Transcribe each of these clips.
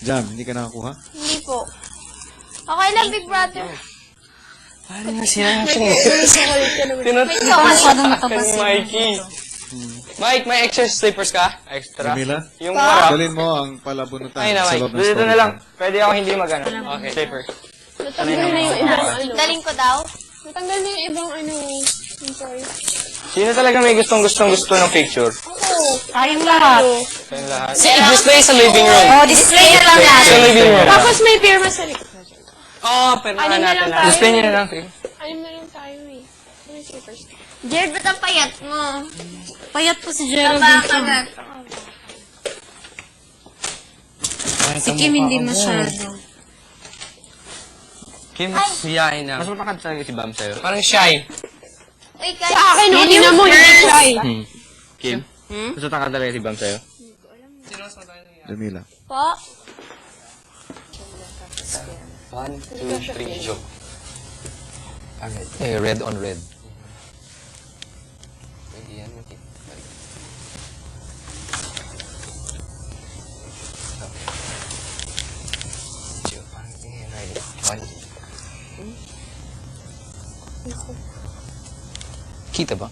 Jam, hindi ka nakakuha? Hindi po. Okay lang, Big Brother. Ano na sinabi? Tinatawag Ka ni Mikey. Mike, may extra slippers ka? Extra? Jamila? Yung marap. Dalhin mo ang palabunutan Ay na, sa Mike. loob ng Dito store. na lang. Pwede ako hindi mag-ano. Okay, slippers. Natanggal na yung ibang ano. Daling ko daw. Natanggal na yung ibang ano. I'm sorry. Sino talaga may gustong-gusto ng picture? Tayong lahat. Kayong lahat. I-display sa living room. Oh, display na lang natin. Sa living room. Tapos may pirma sa likod. Oo, pero Anim na natin lang na. tayo. Display nyo na lang. Sige. Anim na lang tayo eh. Ano yung slippers? Jared, ba't ang payat mo? Payat po si Gerald Taba dito. ka. Si Kim hindi masyado. Kim, siyain na. Mas matakad talaga si Bam sa'yo. Parang shy. Uy, guys. Sa akin, hindi na mo, hindi siya eh. Kim? Mas matakad talaga si Bam sa'yo. Jamila. Po? 1, 2, 3, joke. Alright. Eh, red on red. Pwede yan. Kita ba?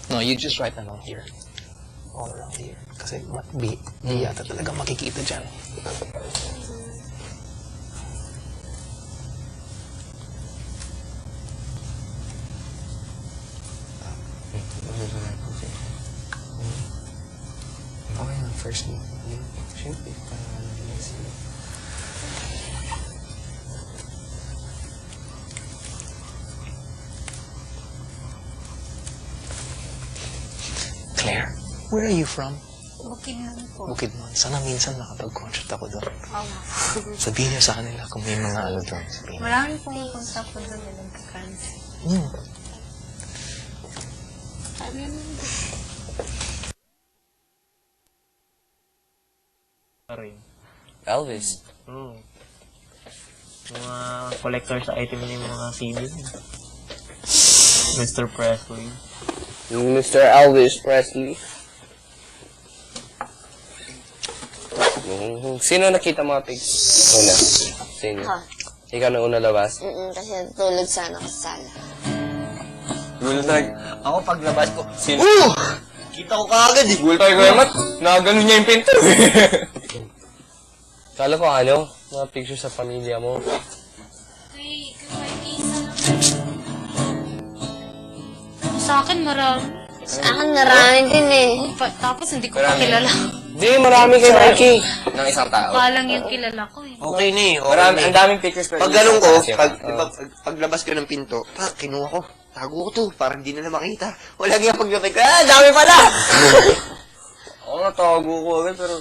No, you just write along here. All around here. Kasi di yata talaga makikita dyan. Okay lang, first mo. Siyempre, para ano yun sila. Claire, where are you from? Bukidnon po. Bukidnon. Sana minsan makapag-concert ako doon. Sabihin niyo sa kanila kung may mga ano doon. Sabihin. Marami pong punta po doon na nagkakansa. Elvis. Mga collector's item na yung mga CD. Mr. Presley. Yung Mr. Elvis Presley. Sino nakita mga pics? Una. Sino? Ha? Ikaw na una labas? Kasi tulog sana ako sa sala. Gultag. Ako paglabas ko, Sino? kita ko kaagad eh. Gultag ko yamat. Nakagano niya yung pinto. Kala ko ano? Mga pictures sa pamilya mo. Sa akin marami. Sa akin marami din eh. Tapos hindi ko pa kilala. Hindi, marami kay Mikey. Ng isang tao. Palang yung kilala ko eh. Okay na eh. Marami, ang daming pictures. Pag ganun ko, Kasi, paglabas ko ng pinto, kinuha ko. Tago ko to, para hindi nila makita. Wala nga paglapit ko, dami pala! Oo, natago ko agad, pero...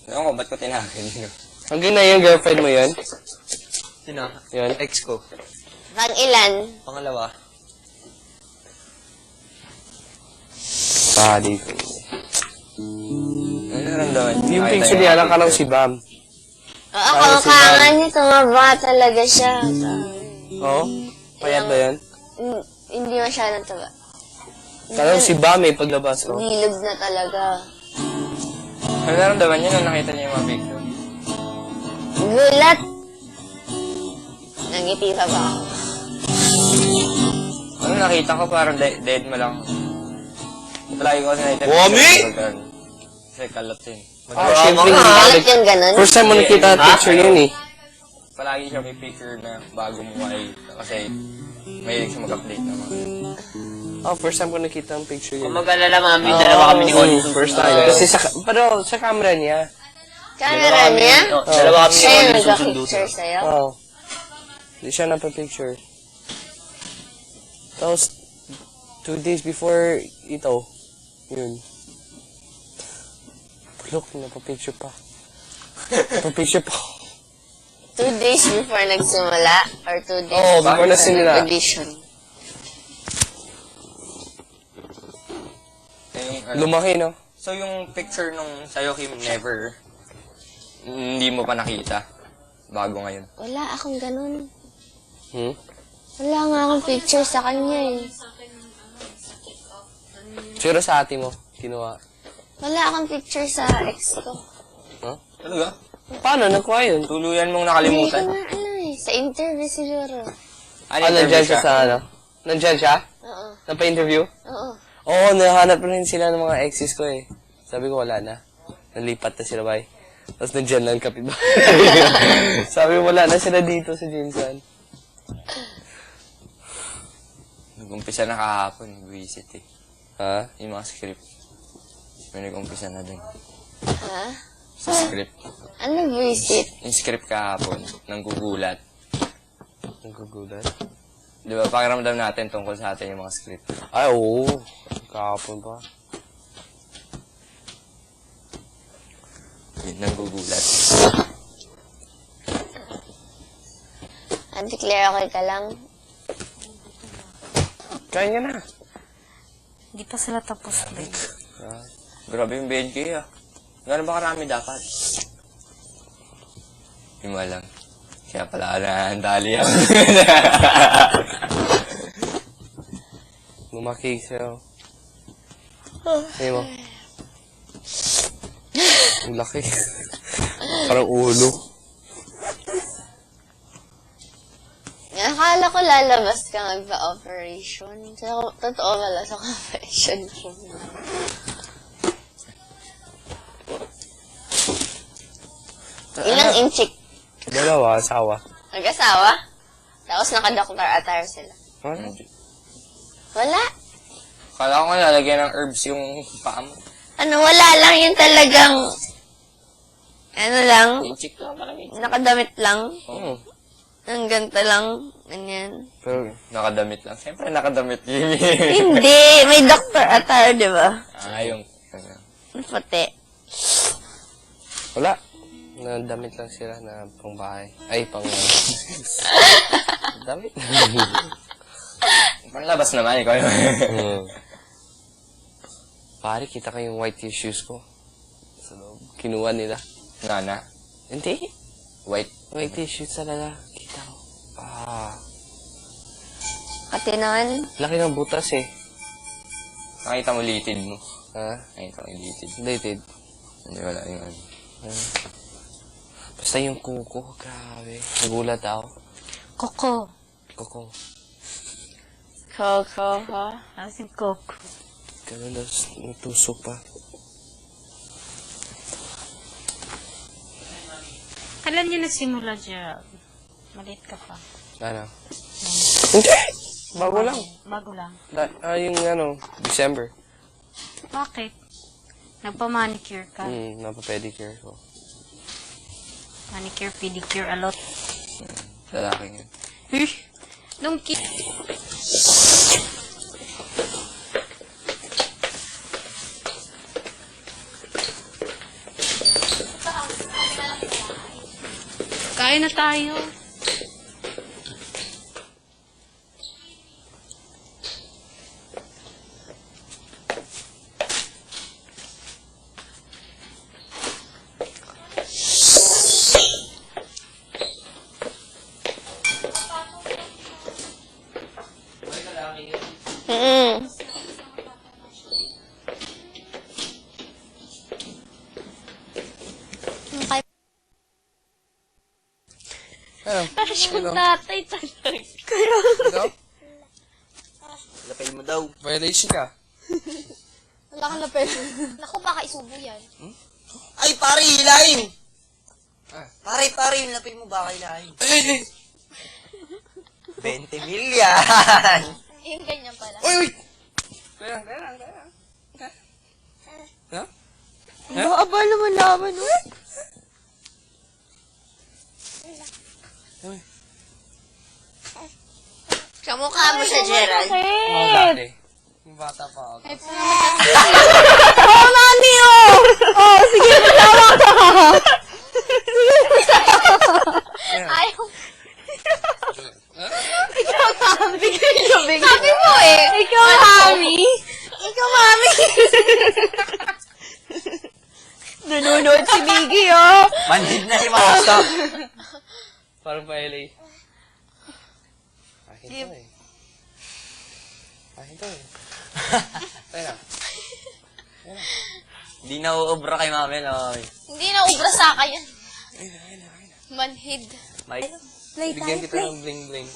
Ewan ko, ba't ko tinakin yun? Hanggang na yung girlfriend mo yun? Sino? Yun? Ex ko. Pang ilan? Pangalawa. Body. Ano naramdaman? Yung picture niya, alam ka lang si Bam. Oo, kamukha niya, tumaba talaga siya. Oo? Payat ba yan? Hindi masyadong taba. Kala ko si Bam eh, paglabas ko. Gilog na talaga. Ano naramdaman niya nung nakita niya yung mga picture? Gulat! Nangiti pa ba ako? Ano nakita ko, parang dead mo lang. Palagi ko kasi nakita. Wami! Kasi kalat yun. Siyempre, Galit yung ganun? First time mo nakita picture yun eh. Palagi siya may picture na bago mo kasi mahilig siya mag-update naman. Oh, first time ko nakita ang picture yun. Kung mag-alala mami, dalawa kami ni Oli. First time. Kasi pero sa camera niya. Camera niya? Dalawa kami ni Siya Oli yung susundo. nagka-picture sa'yo? Oo. Hindi siya napapicture. Tapos, 2 days before ito, yun. Look, napapicture pa. Napapicture pa. 2 days before nagsimula? Or 2 days Oo, before nagsimula. audition? Lumaki, no? So, yung picture nung sa'yo, Kim, never, hindi mo pa nakita bago ngayon? Wala akong ganun. Hmm? Wala nga akong picture sa kanya eh. Siguro sa ate mo, kinuha. Wala akong picture sa ex ko. Huh? Talaga? Paano? Nagkuha yun? Tuluyan mong Hindi ko nakalimutan. na ano eh. Sa interview siguro. Nandyan siya sa ano? Nandyan siya? Oo. Napa-interview? Oo. Oo, nahanap rin sila ng mga exes ko eh. Sabi ko, wala na. Nalipat na sila, bay. Tapos nandyan lang kapit ba? Sabi ko, wala na sila dito sa Jinsan. Nag-umpisa na kahapon, visit eh. Ha? Yung mga script. May nag-umpisa na din. Ha? Sa script. Ano visit? Yung script kahapon, nanggugulat. Naggugulat. Di ba, pakiramdam natin tungkol sa atin yung mga script. Ay, oo. Kahapon pa. Yun, nanggugulat. Declare okay ka lang. Kain ka na. Hindi pa sila tapos, babe. Grabe yung BNK ah. Gano'n ba karami dapat? Hindi mo alam. Kaya pala na dali ako. Lumaki sa'yo. Hindi mo. Ang laki. Parang ulo. Akala ko lalabas ka magpa-operation. So, totoo wala sa confession ko. Ilang inchik? Dalawa, asawa. Mag-asawa? Tapos naka-doctor attire sila. Ano? Wala. Kala ko nga lalagyan ng herbs yung paa mo. Ano, wala lang yung talagang... Ano lang, Chick lang pala eh. nakadamit lang. Oo. Ang ganta lang. Ganyan. Pero nakadamit lang. Siyempre nakadamit yun. Hindi, may doctor attire, di ba? Yung... Puti. Wala. Nadamit lang sila na pang bahay. Ay, pang... damit. Panlabas naman, ikaw yun. Pare, kita ko yung white shoes ko. Sa loob. Kinuha nila. Nana. Hindi. White. White shoes talaga. Kita ko. Katinan. Laki ng butas eh. Nakita mo litid mo. Ha? Nakita mo yung litid. Dated. Hindi wala yung ano. Basta yung kuko. Grabe. Nagulat ako. Coco. Kuko. Coco, ha? Tapos yung Coco. Ganun daw. Natusok pa. Kailan niyo nagsimula, Gerald? Maliit ka pa. Ano? Hindi! Bago lang. Bago lang. Yung ano, December. Bakit? Nagpa-manicure ka. Napapedicure ko. Manicure, pedicure, a lot. Lalaki yun. Nung Kain na tayo. Mm. Tash yung tatay talaga. Ito? Lapel mo daw. Violation ka. Wala kang lapel. Naku, baka isubo yan. Ay, pare, hilahin! Pare, yung lapel mo baka hilahin. 20 million! Yung ganyan pala. Uy! Kaya. Ha? Aba naman, uy. Kamukha mo siya, Gerald. Dati. Yung bata pa ako. Oh, mami, oh! Oh, sige, magtawa ka. Ayaw. Ikaw, mami. Sabi mo eh. Ikaw, mami. Ikaw, mami. Nanonood si Miggy, oh. Mandid na si Masa. Parang pa LA. Akin to eh. Akin to eh. Teka. Hindi Hindi na uubra kay mami, no? Hindi na ubra sa akin yan. Manhid. Mike. Bigyan kita ng bling-bling.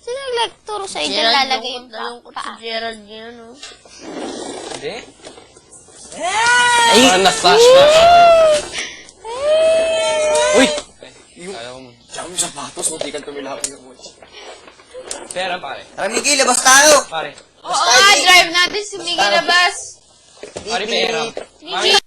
Sino nagturo sa inyo lalagay yung paa? Gerald yun, no? Hindi? Parang na-flashback. Uy! Alam mo. Tsaka yung sapatos, hindi ka tumilapin yung watch. Pera, pare. Tara, Miggy, labas tayo! Pare. Oo nga, drive natin si Miggy labas. Pare, pera. Miggy!